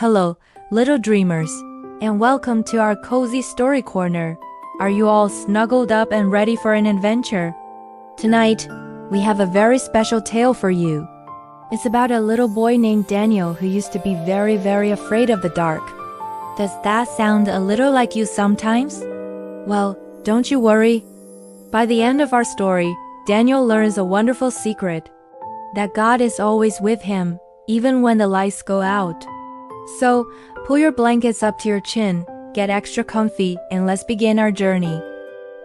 Hello, little dreamers, and welcome to our cozy story corner. Are you all snuggled up and ready for an adventure? Tonight, we have a very special tale for you. It's about a little boy named Daniel who used to be very afraid of the dark. Does that sound a little like you sometimes? Well, don't you worry. By the end of our story, Daniel learns a wonderful secret, that God is always with him, even when the lights go out. So, pull your blankets up to your chin, get extra comfy, and let's begin our journey.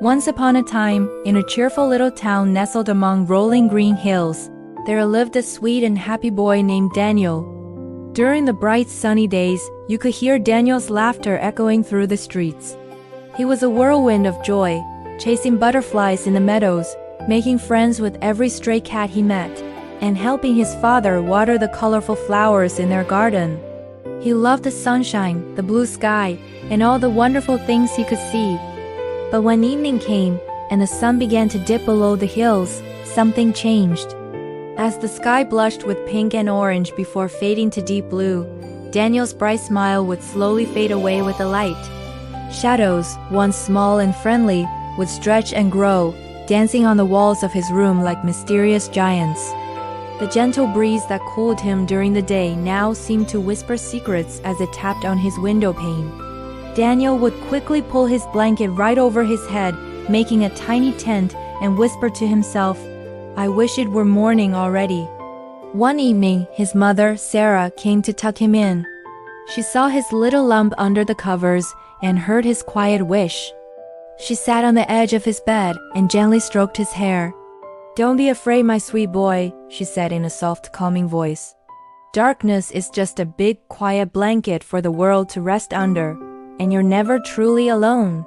Once upon a time, in a cheerful little town nestled among rolling green hills, there lived a sweet and happy boy named Daniel. During the bright sunny days, you could hear Daniel's laughter echoing through the streets. He was a whirlwind of joy, chasing butterflies in the meadows, making friends with every stray cat he met, and helping his father water the colorful flowers in their garden. He loved the sunshine, the blue sky, and all the wonderful things he could see. But when evening came, and the sun began to dip below the hills, something changed. As the sky blushed with pink and orange before fading to deep blue, Daniel's bright smile would slowly fade away with the light. Shadows, once small and friendly, would stretch and grow, dancing on the walls of his room like mysterious giants. The gentle breeze that cooled him during the day now seemed to whisper secrets as it tapped on his window pane. Daniel would quickly pull his blanket right over his head, making a tiny tent, and whisper to himself, "I wish it were morning already." One evening, his mother, Sarah, came to tuck him in. She saw his little lump under the covers and heard his quiet wish. She sat on the edge of his bed and gently stroked his hair. "Don't be afraid, my sweet boy," she said in a soft, calming voice. "Darkness is just a big, quiet blanket for the world to rest under, and you're never truly alone.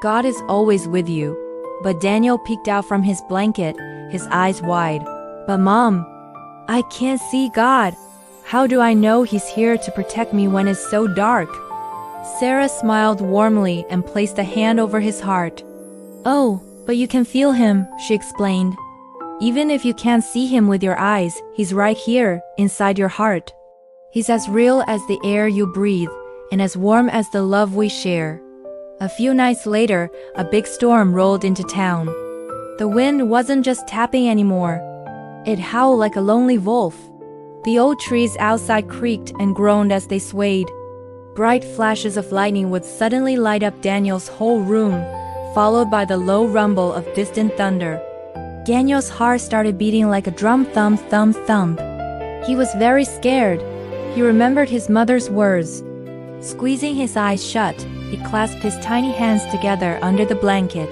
God is always with you." But Daniel peeked out from his blanket, his eyes wide. "But Mom, I can't see God. How do I know He's here to protect me when it's so dark?" Sarah smiled warmly and placed a hand over his heart. "Oh, but you can feel Him," she explained. "Even if you can't see Him with your eyes, He's right here, inside your heart. He's as real as the air you breathe, and as warm as the love we share." A few nights later, a big storm rolled into town. The wind wasn't just tapping anymore. It howled like a lonely wolf. The old trees outside creaked and groaned as they swayed. Bright flashes of lightning would suddenly light up Daniel's whole room, followed by the low rumble of distant thunder. Daniel's heart started beating like a drum, thump, thump, thump. He was very scared. He remembered his mother's words. Squeezing his eyes shut, he clasped his tiny hands together under the blanket.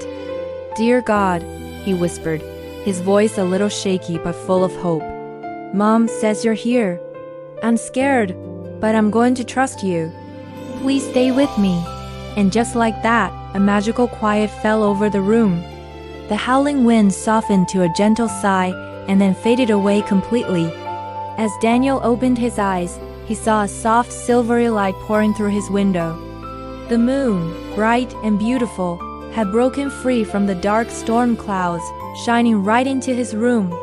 "Dear God," he whispered, his voice a little shaky but full of hope. "Mom says you're here. I'm scared, but I'm going to trust you. Please stay with me." And just like that, a magical quiet fell over the room. The howling wind softened to a gentle sigh and then faded away completely. As Daniel opened his eyes, he saw a soft silvery light pouring through his window. The moon, bright and beautiful, had broken free from the dark storm clouds, shining right into his room.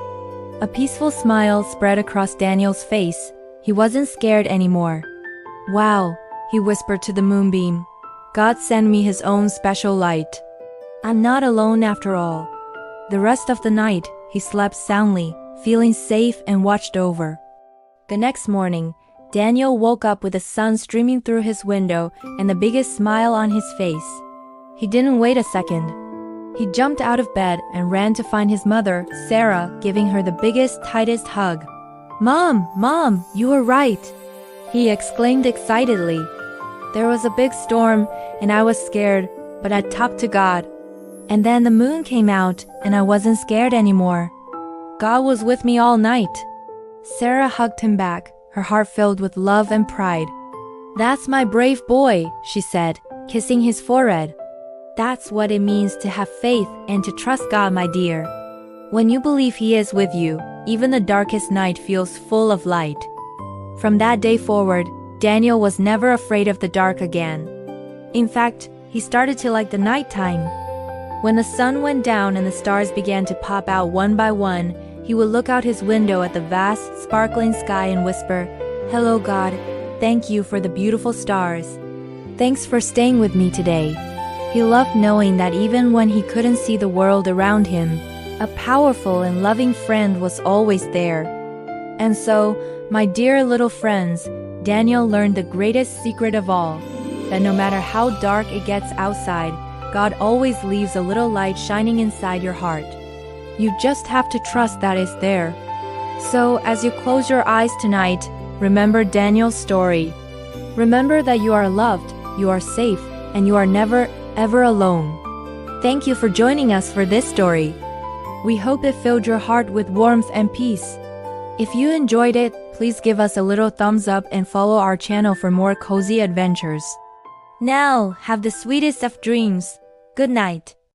A peaceful smile spread across Daniel's face. He wasn't scared anymore. "Wow," he whispered to the moonbeam. "God sent me His own special light. I'm not alone after all." The rest of the night, he slept soundly, feeling safe and watched over. The next morning, Daniel woke up with the sun streaming through his window and the biggest smile on his face. He didn't wait a second. He jumped out of bed and ran to find his mother, Sarah, giving her the biggest, tightest hug. Mom, you were right," he exclaimed excitedly. "There was a big storm, and I was scared, but I talked to God. And then the moon came out, and I wasn't scared anymore. God was with me all night." Sarah hugged him back, her heart filled with love and pride. "That's my brave boy," she said, kissing his forehead. "That's what it means to have faith and to trust God, my dear. When you believe He is with you, even the darkest night feels full of light." From that day forward, Daniel was never afraid of the dark again. In fact, he started to like the nighttime. When the sun went down and the stars began to pop out one by one, he would look out his window at the vast, sparkling sky and whisper, "Hello, God. thank you for the beautiful stars. Thanks for staying with me today. He loved knowing that even when he couldn't see the world around him, a powerful and loving friend was always there. And so, my dear little friends, Daniel learned the greatest secret of all, that no matter how dark it gets outside, God always leaves a little light shining inside your heart. You just have to trust that it's there. So, as you close your eyes tonight, remember Daniel's story. Remember that you are loved, you are safe, and you are never, ever alone. Thank you for joining us for this story. We hope it filled your heart with warmth and peace. If you enjoyed it, please give us a little thumbs up and follow our channel for more cozy adventures. Now, have the sweetest of dreams. Good night.